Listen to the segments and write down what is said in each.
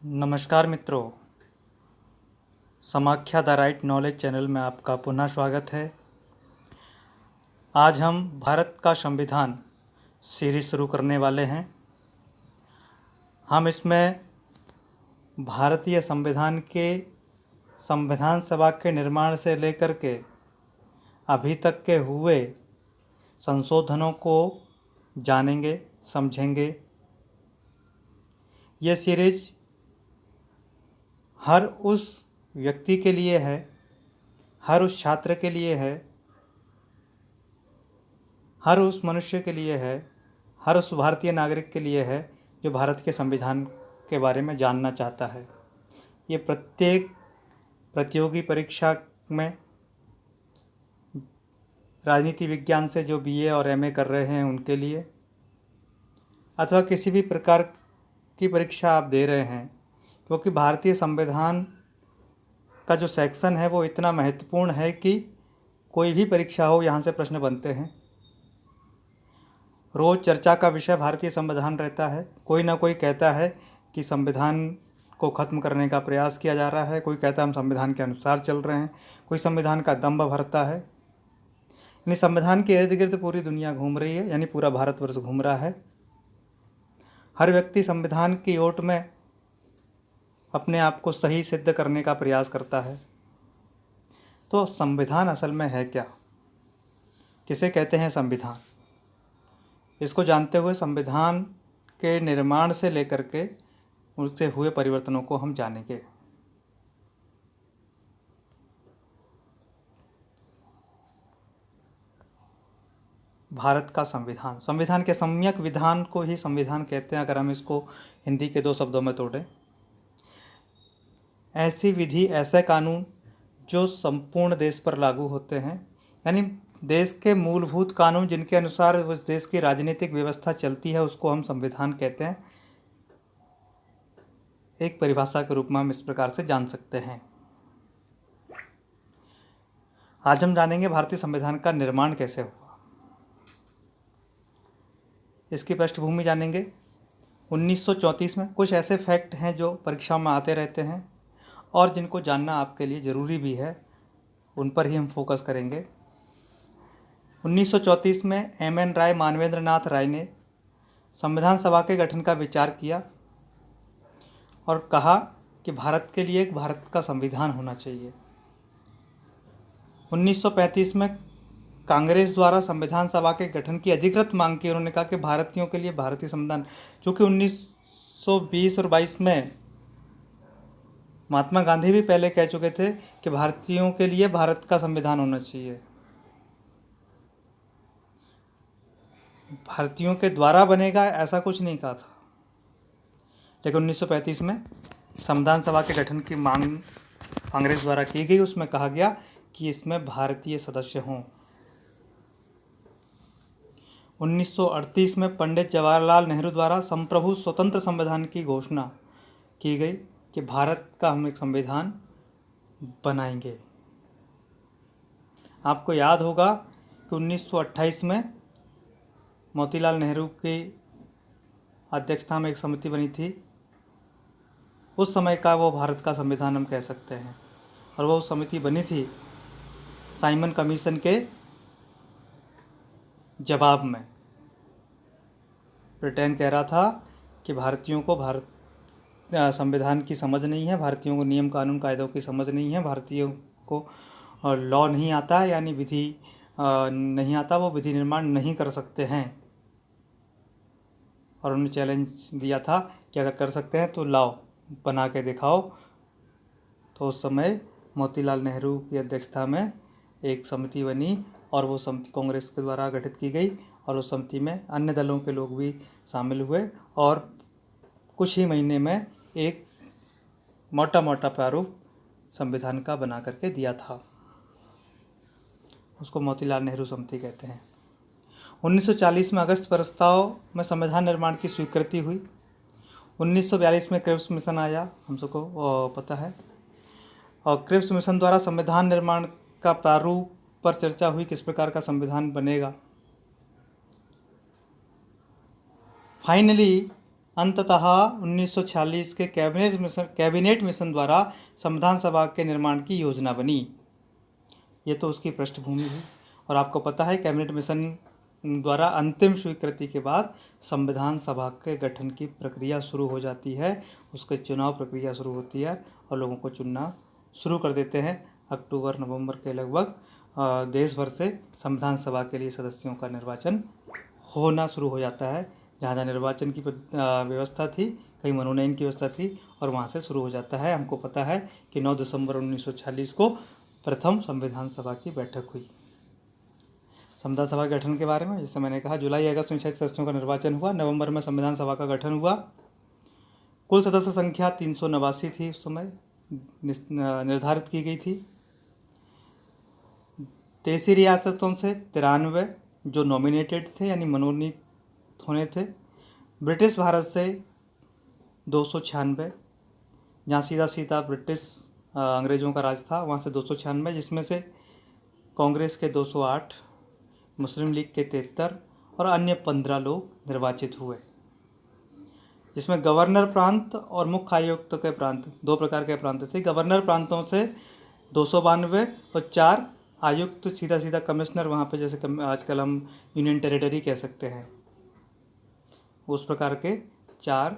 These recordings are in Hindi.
नमस्कार मित्रों, समाख्या द राइट नॉलेज चैनल में आपका पुनः स्वागत है। आज हम भारत का संविधान सीरीज शुरू करने वाले हैं। हम इसमें भारतीय संविधान के संविधान सभा के निर्माण से लेकर के अभी तक के हुए संशोधनों को जानेंगे, समझेंगे। ये सीरीज हर उस व्यक्ति के लिए है, हर उस छात्र के लिए है, हर उस मनुष्य के लिए है, हर उस भारतीय नागरिक के लिए है जो भारत के संविधान के बारे में जानना चाहता है। ये प्रत्येक प्रतियोगी परीक्षा में राजनीति विज्ञान से जो बीए और एमए कर रहे हैं उनके लिए, अथवा किसी भी प्रकार की परीक्षा आप दे रहे हैं, क्योंकि भारतीय संविधान का जो सेक्शन है वो इतना महत्वपूर्ण है कि कोई भी परीक्षा हो यहाँ से प्रश्न बनते हैं। रोज़ चर्चा का विषय भारतीय संविधान रहता है। कोई ना कोई कहता है कि संविधान को ख़त्म करने का प्रयास किया जा रहा है, कोई कहता है हम संविधान के अनुसार चल रहे हैं, कोई संविधान का दम्भ भरता है। यानी संविधान के इर्द गिर्द पूरी दुनिया घूम रही है, यानी पूरा भारतवर्ष घूम रहा है। हर व्यक्ति संविधान की ओट में अपने आप को सही सिद्ध करने का प्रयास करता है। तो संविधान असल में है क्या, किसे कहते हैं संविधान? इसको जानते हुए संविधान के निर्माण से लेकर के उससे हुए परिवर्तनों को हम जानेंगे। भारत का संविधान, संविधान के सम्यक विधान को ही संविधान कहते हैं। अगर हम इसको हिंदी के दो शब्दों में तोड़ें, ऐसी विधि, ऐसे कानून जो संपूर्ण देश पर लागू होते हैं, यानी देश के मूलभूत कानून जिनके अनुसार उस देश की राजनीतिक व्यवस्था चलती है, उसको हम संविधान कहते हैं। एक परिभाषा के रूप में हम इस प्रकार से जान सकते हैं। आज हम जानेंगे भारतीय संविधान का निर्माण कैसे हुआ, इसकी पृष्ठभूमि जानेंगे। 1934 में कुछ ऐसे फैक्ट हैं जो परीक्षा में आते रहते हैं और जिनको जानना आपके लिए ज़रूरी भी है, उन पर ही हम फोकस करेंगे। 1934 में एम.एन. राय, मानवेंद्र नाथ राय ने संविधान सभा के गठन का विचार किया और कहा कि भारत के लिए एक भारत का संविधान होना चाहिए। 1935 में कांग्रेस द्वारा संविधान सभा के गठन की अधिकृत मांग की। उन्होंने कहा कि भारतीयों के लिए भारतीय संविधान, चूँकि 1920 और 22 में महात्मा गांधी भी पहले कह चुके थे कि भारतीयों के लिए भारत का संविधान होना चाहिए, भारतीयों के द्वारा बनेगा ऐसा कुछ नहीं कहा था। लेकिन 1935 में संविधान सभा के गठन की मांग कांग्रेस द्वारा की गई। उसमें कहा गया कि इसमें भारतीय सदस्य हों। 1938 में पंडित जवाहरलाल नेहरू द्वारा संप्रभु स्वतंत्र संविधान की घोषणा की गई कि भारत का हम एक संविधान बनाएंगे। आपको याद होगा कि 1928 में मोतीलाल नेहरू की अध्यक्षता में एक समिति बनी थी। उस समय का वो भारत का संविधान हम कह सकते हैं। और वो समिति बनी थी साइमन कमीशन के जवाब में। ब्रिटेन कह रहा था कि भारतीयों को संविधान की समझ नहीं है, भारतीयों को नियम कानून कायदों की समझ नहीं है, भारतीयों को लॉ नहीं आता, यानी विधि नहीं आता, वो विधि निर्माण नहीं कर सकते हैं। और उन्होंने चैलेंज दिया था कि अगर कर सकते हैं तो लाओ, बना के दिखाओ। तो उस समय मोतीलाल नेहरू की अध्यक्षता में एक समिति बनी और वो समिति कांग्रेस के द्वारा गठित की गई और उस समिति में अन्य दलों के लोग भी शामिल हुए और कुछ ही महीने में एक मोटा मोटा प्रारूप संविधान का बना करके दिया था। उसको मोतीलाल नेहरू समिति कहते हैं। 1940 में अगस्त प्रस्ताव में संविधान निर्माण की स्वीकृति हुई। 1942 में क्रिप्स मिशन आया, हम सबको पता है। और क्रिप्स मिशन द्वारा संविधान निर्माण का प्रारूप पर चर्चा हुई, किस प्रकार का संविधान बनेगा। फाइनली अंततः 1946 के कैबिनेट मिशन द्वारा संविधान सभा के निर्माण की योजना बनी। ये तो उसकी पृष्ठभूमि हुई। और आपको पता है कैबिनेट मिशन द्वारा अंतिम स्वीकृति के बाद संविधान सभा के गठन की प्रक्रिया शुरू हो जाती है, उसके चुनाव प्रक्रिया शुरू होती है और लोगों को चुनना शुरू कर देते हैं। अक्टूबर नवंबर के लगभग देश भर से संविधान सभा के लिए सदस्यों का निर्वाचन होना शुरू हो जाता है। जहाँ जहाँ निर्वाचन की व्यवस्था थी, कहीं मनोनयन की व्यवस्था थी, और वहाँ से शुरू हो जाता है। हमको पता है कि 9 दिसंबर 1946 को प्रथम संविधान सभा की बैठक हुई। संविधान सभा के गठन के बारे में जैसे मैंने कहा, जुलाई अगस्त में 6 सदस्यों का निर्वाचन हुआ, नवंबर में संविधान सभा का गठन हुआ। कुल सदस्य संख्या 389 थी, उस समय निर्धारित की गई थी। 23 रियासतों से 93 जो नॉमिनेटेड थे यानी मनोनीत होने थे। ब्रिटिश भारत से 296, जहाँ सीधा सीधा ब्रिटिश अंग्रेज़ों का राज था, वहाँ से 296, जिसमें से कांग्रेस के 208, मुस्लिम लीग के 73 और अन्य 15 लोग निर्वाचित हुए। जिसमें गवर्नर प्रांत और मुख्य आयुक्त के प्रांत, 2 प्रकार के प्रांत थे। गवर्नर प्रांतों से 292 और 4 आयुक्त, सीधा सीधा कमिश्नर, वहाँ पे जैसे आजकल हम यूनियन टेरिटरी कह सकते हैं, उस प्रकार के 4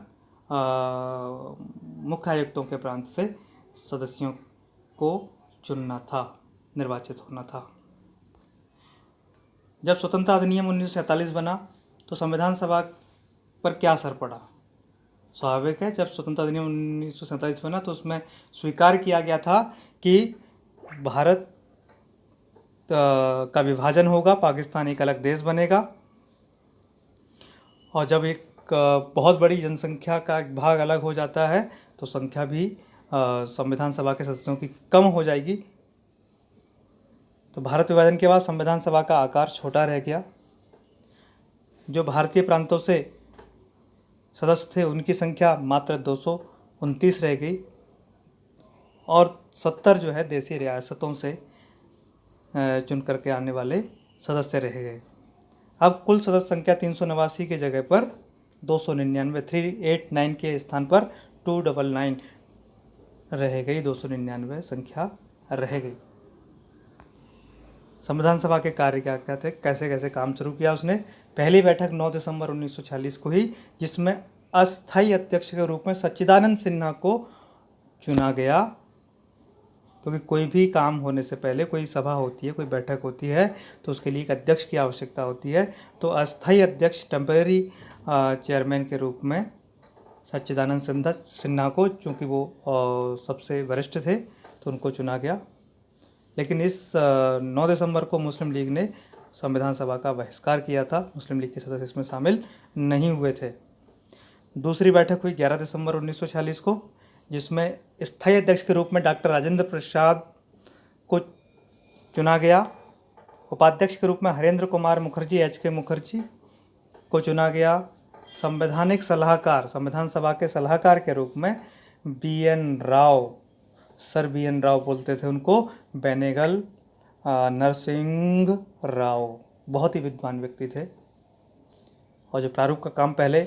मुख्य आयुक्तों के प्रांत से सदस्यों को चुनना था, निर्वाचित होना था। जब स्वतंत्रता अधिनियम 1947 बना तो संविधान सभा पर क्या असर पड़ा? स्वाभाविक है, जब स्वतंत्रता अधिनियम 1947 बना तो उसमें स्वीकार किया गया था कि भारत का विभाजन होगा, पाकिस्तान एक अलग देश बनेगा। और जब एक बहुत बड़ी जनसंख्या का एक भाग अलग हो जाता है तो संख्या भी संविधान सभा के सदस्यों की कम हो जाएगी। तो भारत विभाजन के बाद संविधान सभा का आकार छोटा रह गया। जो भारतीय प्रांतों से सदस्य थे उनकी संख्या मात्र 229 रह गई और 70 जो है देशी रियासतों से चुन करके आने वाले सदस्य रह गए। अब कुल सदस्य संख्या 389 की जगह पर 299, 389 के स्थान पर 299 रह गई, 299 संख्या रह गई। संविधान सभा के कार्य क्या क्या थे, कैसे कैसे काम शुरू किया उसने? पहली बैठक 9 दिसंबर 1946 को हुई, जिसमें अस्थायी अध्यक्ष के रूप में सच्चिदानंद सिन्हा को चुना गया। क्योंकि कोई भी काम होने से पहले, कोई सभा होती है, कोई बैठक होती है, तो उसके लिए एक अध्यक्ष की आवश्यकता होती है। तो अस्थायी अध्यक्ष, टेम्पररी चेयरमैन के रूप में सच्चिदानंद सिन्हा को, चूँकि वो सबसे वरिष्ठ थे, तो उनको चुना गया। लेकिन इस 9 दिसंबर को मुस्लिम लीग ने संविधान सभा का बहिष्कार किया था। मुस्लिम लीग के सदस्य इसमें शामिल नहीं हुए थे। दूसरी बैठक हुई 11 दिसंबर 1946 को, जिसमें स्थायी अध्यक्ष के रूप में डॉक्टर राजेंद्र प्रसाद को चुना गया। उपाध्यक्ष के रूप में हरेंद्र कुमार मुखर्जी, HK मुखर्जी को चुना गया। संवैधानिक सलाहकार, संविधान सभा के सलाहकार के रूप में BN Rao, sir BN Rao बोलते थे उनको, बेनेगल नरसिंह राव, बहुत ही विद्वान व्यक्ति थे। और जो प्रारूप का काम पहले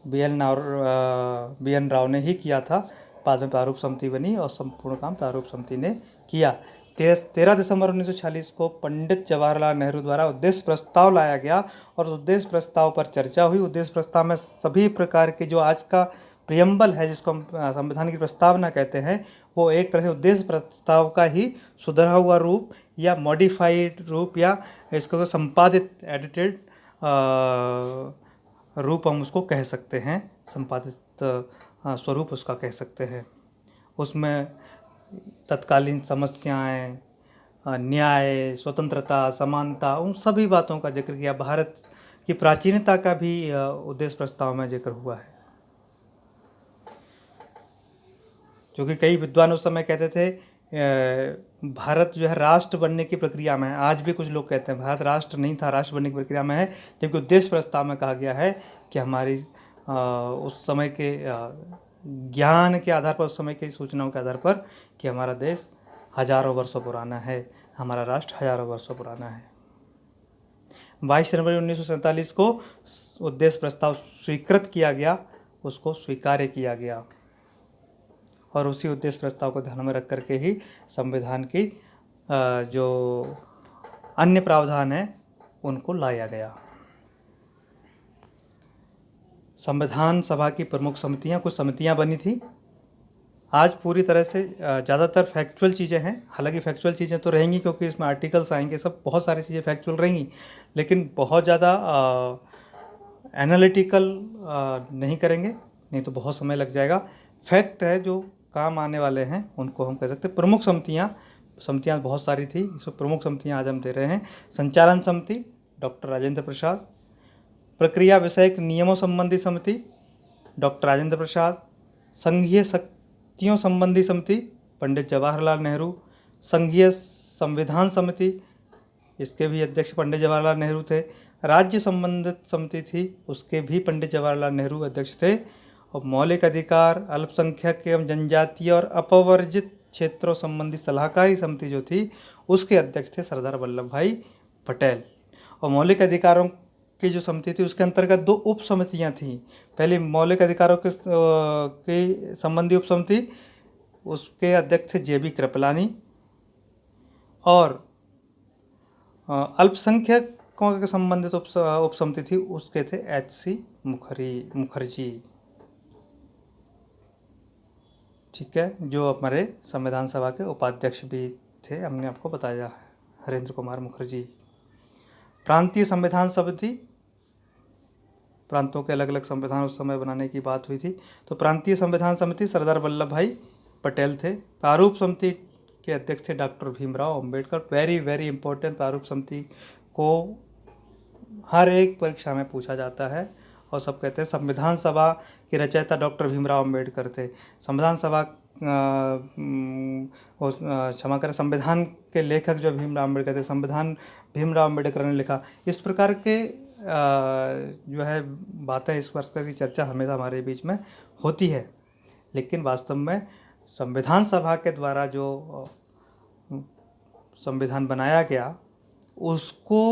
BN राव ने ही किया था, बाद में प्रारूप समिति बनी और संपूर्ण काम प्रारूप समिति ने किया। 13 दिसंबर 1946 को पंडित जवाहरलाल नेहरू द्वारा उद्देश्य प्रस्ताव लाया गया और उद्देश्य प्रस्ताव पर चर्चा हुई। उद्देश्य प्रस्ताव में सभी प्रकार के, जो आज का प्रियम्बल है जिसको हम संविधान की प्रस्तावना कहते हैं, वो एक तरह से उद्देश्य प्रस्ताव का ही सुधरा हुआ रूप या मॉडिफाइड रूप, या इसको संपादित, एडिटेड रूप हम उसको कह सकते हैं, संपादित स्वरूप उसका कह सकते हैं। उसमें तत्कालीन समस्याएं, न्याय, स्वतंत्रता, समानता, उन सभी बातों का जिक्र किया। भारत की प्राचीनता का भी उद्देश्य प्रस्ताव में जिक्र हुआ है। क्योंकि कई विद्वान उस समय कहते थे भारत जो है राष्ट्र बनने की प्रक्रिया में है। आज भी कुछ लोग कहते हैं भारत राष्ट्र नहीं था, राष्ट्र बनने की प्रक्रिया में है, जबकि उद्देश्य प्रस्ताव में कहा गया है कि हमारी उस समय के ज्ञान के आधार पर, उस समय की सूचनाओं के आधार पर, कि हमारा देश हजारों वर्षों पुराना है, हमारा राष्ट्र हजारों वर्षों पुराना है। 22 जनवरी 1947 को उद्देश्य प्रस्ताव स्वीकृत किया गया उसको स्वीकार्य किया गया और उसी उद्देश्य प्रस्ताव को ध्यान में रख करके ही संविधान की जो अन्य प्रावधान है उनको लाया गया। संविधान सभा की प्रमुख समितियां, कुछ समितियां बनी थी। आज पूरी तरह से ज़्यादातर फैक्चुअल चीज़ें हैं, हालांकि फैक्चुअल चीज़ें तो रहेंगी क्योंकि इसमें आर्टिकल्स आएंगे, सब बहुत सारी चीज़ें फैक्चुअल रहेंगी, लेकिन बहुत ज़्यादा एनालिटिकल नहीं करेंगे, नहीं तो बहुत समय लग जाएगा। फैक्ट है जो काम आने वाले हैं उनको हम कह सकते हैं। प्रमुख समितियाँ बहुत सारी थी, इसमें प्रमुख समितियाँ आज हम दे रहे हैं। संचालन समिति डॉक्टर राजेंद्र प्रसाद, प्रक्रिया विषयक नियमों संबंधी समिति डॉक्टर राजेंद्र प्रसाद, संघीय शक्तियों संबंधी समिति पंडित जवाहरलाल नेहरू, संघीय संविधान समिति, इसके भी अध्यक्ष पंडित जवाहरलाल नेहरू थे। राज्य संबंधित समिति थी, उसके भी पंडित जवाहरलाल नेहरू अध्यक्ष थे। और मौलिक अधिकार, अल्पसंख्यक एवं जनजातीय और अपवर्जित क्षेत्रों संबंधी सलाहकारी समिति जो थी उसके अध्यक्ष थे सरदार वल्लभ भाई पटेल। और मौलिक अधिकारों की जो समिति थी उसके अंतर्गत 2 उप समितियाँ थीं। पहली मौलिक अधिकारों के संबंधी उप समिति, उसके अध्यक्ष थे JB कृपलानी। और अल्पसंख्यकों के संबंधित उप समिति थी, उसके थे HC मुखर्जी। ठीक है, जो हमारे संविधान सभा के उपाध्यक्ष भी थे, हमने आपको बताया है, हरेंद्र कुमार मुखर्जी। प्रांतीय संविधान समिति, प्रांतों के अलग अलग संविधान उस समय बनाने की बात हुई थी, तो प्रांतीय संविधान समिति सरदार वल्लभ भाई पटेल थे। प्रारूप समिति के अध्यक्ष थे doctor Bhimrao Ambedkar. Very very important, प्रारूप समिति को हर एक परीक्षा में पूछा जाता है और सब कहते हैं संविधान सभा के रचयिता डॉक्टर भीमराव अंबेडकर थे। संविधान सभा क्षमा करें, संविधान के लेखक जो भीमराव अंबेडकर थे, संविधान भीमराव अंबेडकर ने लिखा। इस प्रकार के जो है बातें, इस प्रकार की चर्चा हमेशा हमारे बीच में होती है, लेकिन वास्तव में संविधान सभा के द्वारा जो संविधान बनाया गया उसको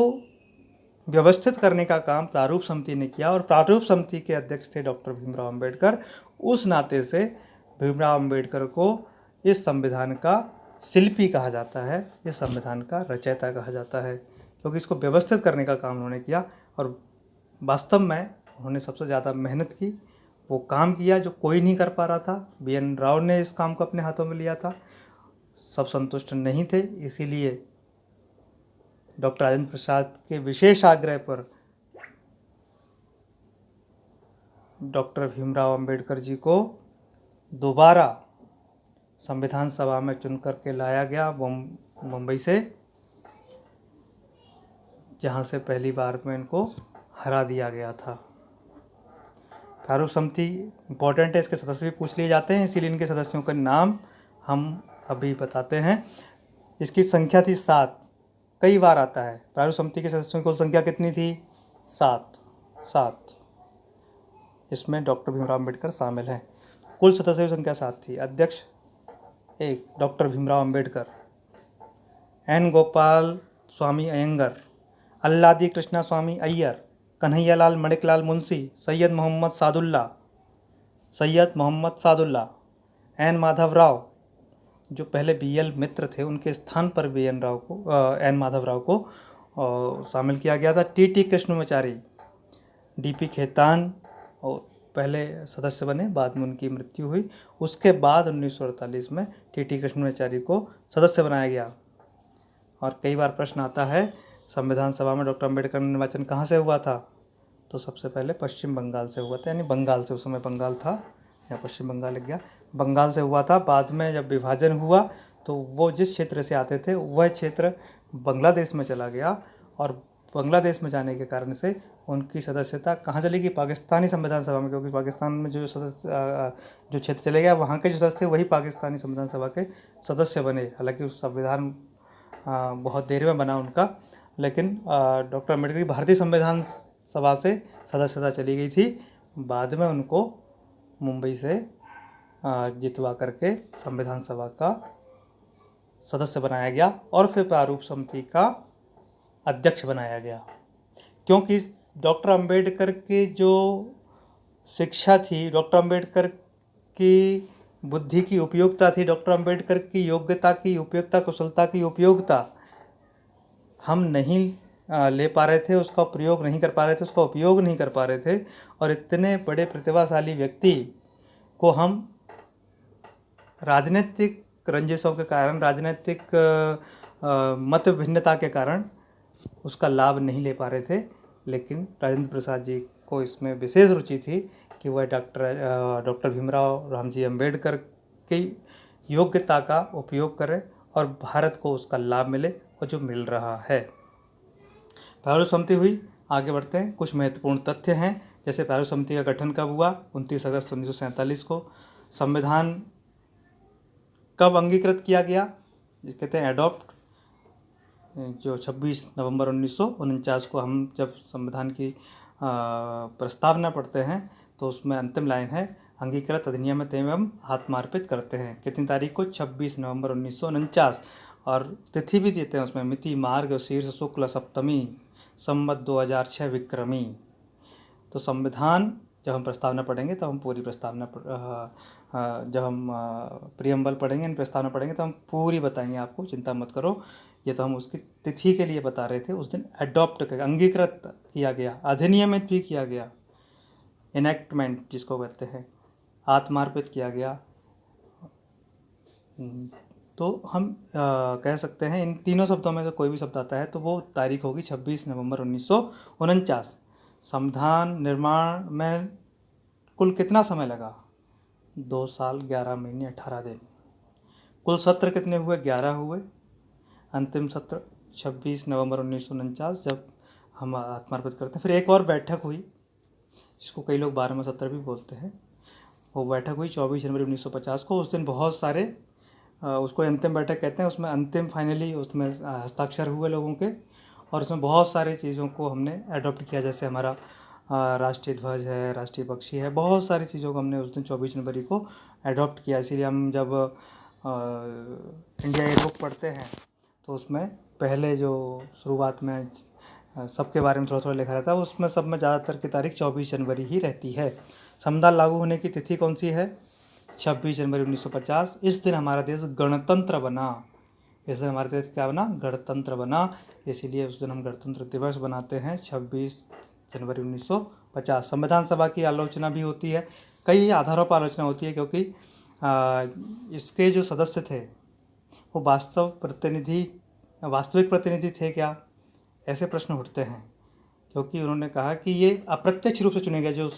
व्यवस्थित करने का काम प्रारूप समिति ने किया और प्रारूप समिति के अध्यक्ष थे डॉक्टर भीमराव अंबेडकर। उस नाते से भीमराव अंबेडकर को इस संविधान का शिल्पी कहा जाता है, इस संविधान का रचयिता कहा जाता है, क्योंकि इसको व्यवस्थित करने का काम उन्होंने किया। और वास्तव में उन्होंने सबसे ज़्यादा मेहनत की, वो काम किया जो कोई नहीं कर पा रहा था। BN राव ने इस काम को अपने हाथों में लिया था, सब संतुष्ट नहीं थे, इसीलिए डॉक्टर राजेंद्र प्रसाद के विशेष आग्रह पर डॉक्टर भीमराव अंबेडकर जी को दोबारा संविधान सभा में चुन करके लाया गया मुंबई से, जहां से पहली बार में इनको हरा दिया गया था। प्रारूप समिति इम्पोर्टेंट है, इसके सदस्य भी पूछ लिए जाते हैं, इसीलिए इनके सदस्यों का नाम हम अभी बताते हैं। इसकी संख्या थी 7, कई बार आता है। प्रारूप समिति के सदस्यों की कुल संख्या कितनी थी? 7। इसमें डॉक्टर भीमराव अंबेडकर शामिल हैं। कुल सदस्यों की संख्या 7 थी। अध्यक्ष 1 डॉक्टर भीमराव अंबेडकर, N गोपाल स्वामी अयंगर, अल्लादी कृष्णा स्वामी अय्यर, कन्हैयालाल मणिकलाल मुंशी, सैयद मोहम्मद सादुल्ला, N माधव राव, जो पहले BL मित्र थे, उनके स्थान पर N माधव राव को शामिल किया गया था। TT कृष्णमाचारी, DP खेतान और पहले सदस्य बने, बाद में उनकी मृत्यु हुई। उसके बाद 1948 में TT कृष्णमाचारी को सदस्य बनाया गया। और कई बार प्रश्न आता है संविधान सभा में डॉक्टर अंबेडकर का निर्वाचन कहाँ से हुआ था? तो सबसे पहले पश्चिम बंगाल से हुआ था, यानी बंगाल से, उस समय बंगाल था, यहाँ पश्चिम बंगाल लग गया, बंगाल से हुआ था। बाद में जब विभाजन हुआ तो वो जिस क्षेत्र से आते थे वह क्षेत्र बांग्लादेश में चला गया, और बांग्लादेश में जाने के कारण से उनकी सदस्यता कहाँ चली गई? पाकिस्तानी संविधान सभा में, क्योंकि पाकिस्तान में जो क्षेत्र चले गया वहाँ के जो सदस्य थे वही पाकिस्तानी संविधान सभा के सदस्य बने। हालांकि उस संविधान बहुत देर में बना उनका, लेकिन डॉक्टर अम्बेडकर की भारतीय संविधान सभा से सदस्यता चली गई थी। बाद में उनको मुंबई से जितवा करके संविधान सभा का सदस्य बनाया गया और फिर प्रारूप समिति का अध्यक्ष बनाया गया, क्योंकि डॉक्टर अंबेडकर के जो शिक्षा थी, डॉक्टर अंबेडकर की बुद्धि की उपयोगिता थी, डॉक्टर अंबेडकर की योग्यता की उपयोगिता, कुशलता की उपयोगिता हम नहीं ले पा रहे थे, उसका प्रयोग नहीं कर पा रहे थे, उसका उपयोग नहीं कर पा रहे थे। और इतने बड़े प्रतिभाशाली व्यक्ति को हम राजनीतिक रंजिशों के कारण, राजनीतिक मत भिन्नता के कारण उसका लाभ नहीं ले पा रहे थे। लेकिन राजेंद्र प्रसाद जी को इसमें विशेष रुचि थी कि वह डॉक्टर भीमराव रामजी अम्बेडकर की योग्यता का उपयोग करें और भारत को उसका लाभ मिले, और जो मिल रहा है। प्रारूप समिति हुई, आगे बढ़ते हैं। कुछ महत्वपूर्ण तथ्य हैं, जैसे प्रारूप समिति का गठन कब हुआ, 29 अगस्त 1947 को। संविधान कब अंगीकृत किया गया, जिसे कहते हैं एडॉप्ट, जो 26 नवंबर 1949 को हम जब संविधान की प्रस्तावना पढ़ते हैं तो उसमें अंतिम लाइन है, अंगीकृत अधिनियमित एवं आत्मार्पित करते हैं। कितनी तारीख को, 26 नवंबर 1949। और तिथि भी देते हैं उसमें, मिति मार्ग शीर्ष शुक्ल सप्तमी संवत 2006 विक्रमी। तो संविधान जब हम प्रस्तावना पढ़ेंगे तो हम पूरी प्रस्तावना जब हम प्रियम्बल पढ़ेंगे, प्रस्तावना पढ़ेंगे तो हम पूरी बताएंगे आपको, चिंता मत करो। ये तो हम उसकी तिथि के लिए बता रहे थे। उस दिन अडॉप्ट कर, अंगीकृत किया गया, अधिनियमित भी किया गया, इनेक्टमेंट जिसको कहते हैं, आत्मार्पित किया गया। तो हम कह सकते हैं इन तीनों शब्दों में से कोई भी शब्द आता है तो वो तारीख होगी 26 नवंबर 1949। संविधान निर्माण में कुल कितना समय लगा, 2 साल 11 महीने 18 दिन। कुल सत्र कितने हुए, 11 हुए। अंतिम सत्र 26 नवंबर 1949 जब हम आत्मार्पित करते हैं। फिर एक और बैठक हुई, जिसको कई लोग 12वां सत्र भी बोलते हैं। वो बैठक हुई 24 जनवरी 1950 को। उस दिन बहुत सारे उसको अंतिम बैठक कहते हैं। उसमें अंतिम फाइनली उसमें हस्ताक्षर हुए लोगों के, और उसमें बहुत सारी चीज़ों को हमने अडॉप्ट किया, जैसे हमारा राष्ट्रीय ध्वज है, राष्ट्रीय पक्षी है, बहुत सारी चीज़ों को हमने उस दिन 24 जनवरी को अडॉप्ट किया। इसीलिए हम जब इंडिया ईयर बुक पढ़ते हैं तो उसमें पहले जो शुरुआत में सबके बारे में थोड़ा थोड़ा लिखा रहता है, उसमें सब में ज़्यादातर की तारीख 24 जनवरी ही रहती है। संविधान लागू होने की तिथि कौन सी है, 26 जनवरी 1950। इस दिन हमारा देश गणतंत्र बना। इस दिन हमारा देश क्या बना, गणतंत्र बना। इसीलिए उस दिन हम गणतंत्र दिवस बनाते हैं 26 जनवरी 1950। संविधान सभा की आलोचना भी होती है, कई आधारों पर आलोचना होती है, क्योंकि इसके जो सदस्य थे वो वास्तविक प्रतिनिधि थे क्या, ऐसे प्रश्न उठते हैं। क्योंकि उन्होंने कहा कि ये अप्रत्यक्ष रूप से चुने गए, जो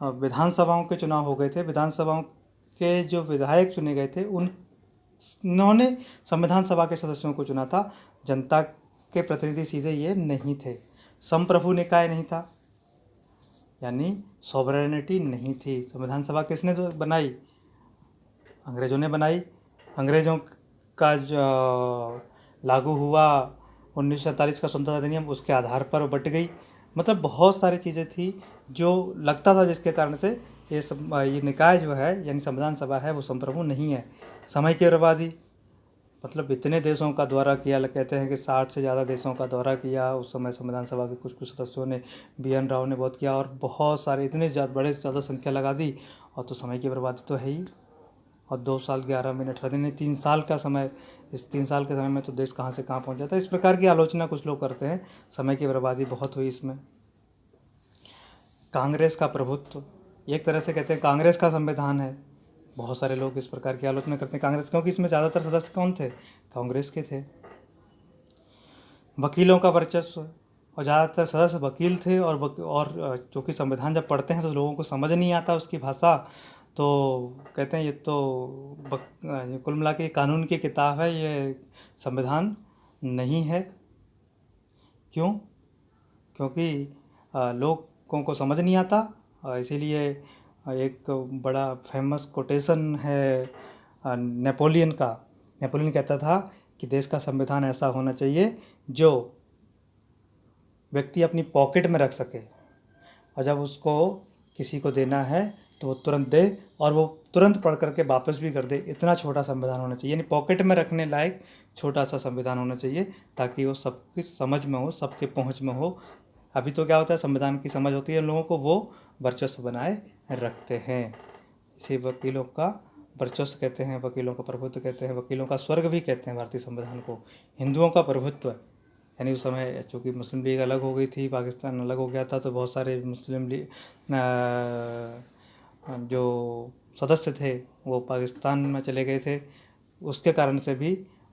विधानसभाओं के चुनाव हो गए थे, विधानसभाओं के जो विधायक चुने गए थे उन्होंने संविधान सभा के सदस्यों को चुना था, जनता के प्रतिनिधि सीधे ये नहीं थे। संप्रभु निकाय नहीं था, यानी सॉवरेनिटी नहीं थी। संविधान सभा किसने तो बनाई, अंग्रेज़ों ने बनाई। अंग्रेज़ों का जो लागू हुआ 1947 का स्वतंत्रता अधिनियम, उसके आधार पर बट गई। मतलब बहुत सारी चीज़ें थी जो लगता था जिसके कारण से ये निकाय जो है, यानी संविधान सभा है, वो संप्रभु नहीं है। समय की बर्बादी, मतलब इतने देशों का दौरा किया, कहते हैं कि 60 से ज़्यादा देशों का दौरा किया उस समय संविधान सभा के कुछ सदस्यों ने, BN राव ने बहुत किया, और बहुत सारे इतने बड़े ज़्यादा संख्या लगा दी, और तो समय की बर्बादी तो है ही। और 2 साल 11 महीने 18 दिन, 3 साल का समय, इस 3 साल के समय में तो देश कहाँ से कहाँ पहुँच जाता है। इस प्रकार की आलोचना कुछ लोग करते हैं, समय की बर्बादी बहुत हुई इसमें। कांग्रेस का प्रभुत्व, एक तरह से कहते हैं कांग्रेस का संविधान है, बहुत सारे लोग इस प्रकार की आलोचना करते हैं कांग्रेस, क्योंकि इसमें ज़्यादातर सदस्य कौन थे, कांग्रेस के थे। वकीलों का वर्चस्व, और ज़्यादातर सदस्य वकील थे, और क्योंकि संविधान जब पढ़ते हैं तो लोगों को समझ नहीं आता उसकी भाषा, तो कहते हैं ये तो कुल मिला के कानून की किताब है, ये संविधान नहीं है। क्यों, क्योंकि लोगों को समझ नहीं आता। इसीलिए एक बड़ा फेमस कोटेशन है नेपोलियन का। नेपोलियन कहता था कि देश का संविधान ऐसा होना चाहिए जो व्यक्ति अपनी पॉकेट में रख सके, और जब उसको किसी को देना है तो वो तुरंत दे, और वो तुरंत पढ़ करके वापस भी कर दे। इतना छोटा संविधान होना चाहिए, यानी पॉकेट में रखने लायक छोटा सा संविधान होना चाहिए, ताकि वो सबकी समझ में हो, सबके पहुंच में हो, अभी तो क्या होता है, संविधान की समझ होती है उन लोगों को, वो वर्चस्व बनाए रखते हैं। इसे वकीलों का वर्चस्व कहते हैं, वकीलों का प्रभुत्व कहते हैं, वकीलों का स्वर्ग भी कहते हैं भारतीय संविधान को। हिंदुओं का प्रभुत्व, यानी उस समय चूँकि मुस्लिम लीग अलग हो गई थी, पाकिस्तान अलग हो गया था, तो बहुत सारे मुस्लिम लीग जो सदस्य थे वो पाकिस्तान में चले गए थे। उसके कारण से भी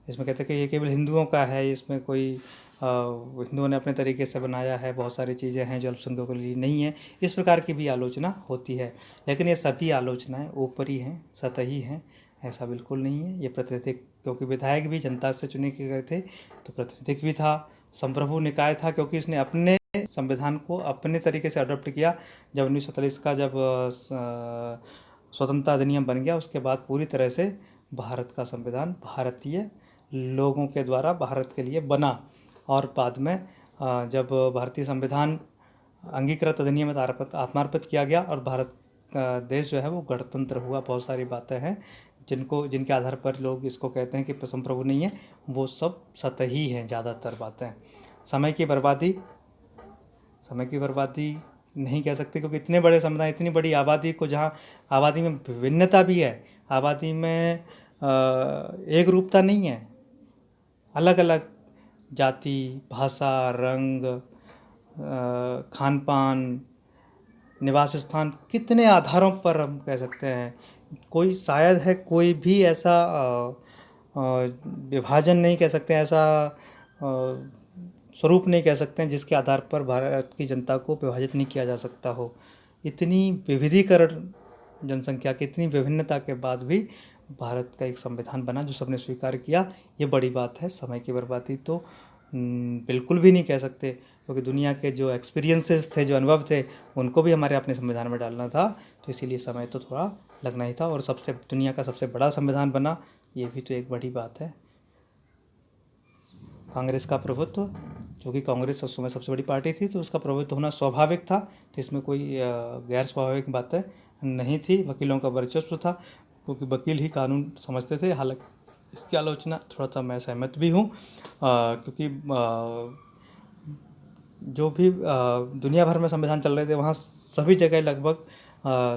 इसमें कहते हैं कि ये केवल हिंदुओं का है, इसमें कोई हिंदुओं ने अपने तरीके से बनाया है, बहुत सारी चीज़ें हैं जो अल्पसंख्यकों के लिए नहीं है, इस प्रकार की भी आलोचना होती है। लेकिन ये सभी आलोचनाएं ऊपरी हैं, सतही हैं, ऐसा बिल्कुल नहीं है। ये प्रातिनिधिक, क्योंकि विधायक भी जनता से चुने गए थे, तो प्रातिनिधिक भी था। संप्रभु निकाय था क्योंकि उसने अपने संविधान को अपने तरीके से अडॉप्ट किया। जब 1947 का जब स्वतंत्रता अधिनियम बन गया, उसके बाद पूरी तरह से भारत का संविधान भारतीय लोगों के द्वारा भारत के लिए बना। और बाद में जब भारतीय संविधान अंगीकृत अधिनियम में आत्मार्पित किया गया और भारत का देश जो है वो गणतंत्र हुआ। बहुत सारी बातें हैं जिनके आधार पर लोग इसको कहते हैं कि संप्रभु नहीं है, वो सब सतही हैं ज़्यादातर बातें। समय की बर्बादी नहीं कह सकते, क्योंकि इतने बड़े समुदाय, इतनी बड़ी आबादी को, जहाँ आबादी में विभिन्नता भी है, आबादी में एक रूपता नहीं है, अलग अलग जाति, भाषा, रंग, खान पान, निवास स्थान, कितने आधारों पर हम कह सकते हैं। कोई शायद है कोई भी ऐसा विभाजन नहीं कह सकते, ऐसा स्वरूप नहीं कह सकते हैं जिसके आधार पर भारत की जनता को विभाजित नहीं किया जा सकता हो। इतनी विविधीकरण जनसंख्या की, इतनी विभिन्नता के बाद भी भारत का एक संविधान बना जो सबने स्वीकार किया, ये बड़ी बात है। समय की बर्बादी तो बिल्कुल भी नहीं कह सकते, क्योंकि दुनिया के जो एक्सपीरियंसेस थे, जो अनुभव थे, उनको भी हमारे अपने संविधान में डालना था, तो इसीलिए समय तो थोड़ा लगना ही था। और दुनिया का सबसे बड़ा संविधान बना, ये भी तो एक बड़ी बात है। कांग्रेस का प्रभुत्व, क्योंकि कांग्रेस उस समय सबसे बड़ी पार्टी थी, तो उसका प्रभुत्व होना स्वाभाविक था, तो इसमें कोई गैर स्वाभाविक बातें नहीं थी। वकीलों का वर्चस्व था, क्योंकि वकील ही कानून समझते थे। हालांकि इसकी आलोचना थोड़ा सा मैं सहमत भी हूँ, क्योंकि जो भी दुनिया भर में संविधान चल रहे थे, वहाँ सभी जगह लगभग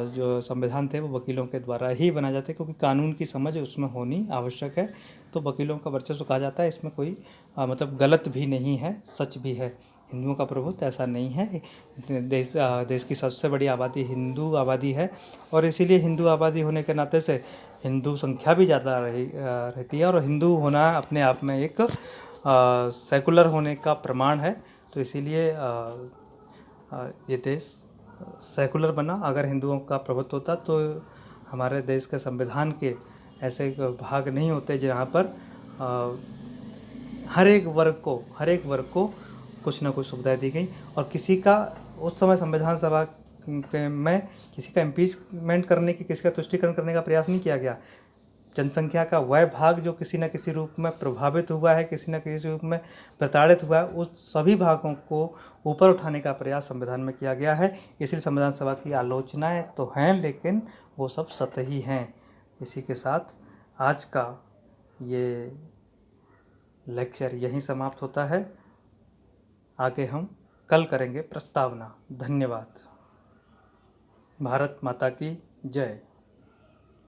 जो संविधान थे वो वकीलों के द्वारा ही बनाए जाते, क्योंकि कानून की समझ उसमें होनी आवश्यक है। तो वकीलों का वर्चस्व कहा जाता है, इसमें कोई मतलब गलत भी नहीं है, सच भी है। हिंदुओं का प्रभुत्व ऐसा नहीं है। देश की सबसे बड़ी आबादी हिंदू आबादी है, और इसीलिए हिंदू आबादी होने के नाते से हिंदू संख्या भी ज़्यादा रहती है, और हिंदू होना अपने आप में एक सेकुलर होने का प्रमाण है। तो इसीलिए ये देश सेकुलर बना। अगर हिंदुओं का प्रभुत्व होता तो हमारे देश के संविधान के ऐसे भाग नहीं होते जहाँ पर हर एक वर्ग को कुछ ना कुछ सुविधाएं दी गई। और किसी का उस समय संविधान सभा में किसी का इम्पीचमेंट करने की, किसी का तुष्टीकरण करने का प्रयास नहीं किया गया। जनसंख्या का वह भाग जो किसी न किसी रूप में प्रभावित हुआ है, किसी न किसी रूप में प्रताड़ित हुआ है, उस सभी भागों को ऊपर उठाने का प्रयास संविधान में किया गया है। इसलिए संविधान सभा की आलोचनाएं तो हैं, लेकिन वो सब सतही हैं। इसी के साथ आज का ये लेक्चर यहीं समाप्त होता है। आगे हम कल करेंगे प्रस्तावना। धन्यवाद। भारत माता की जय।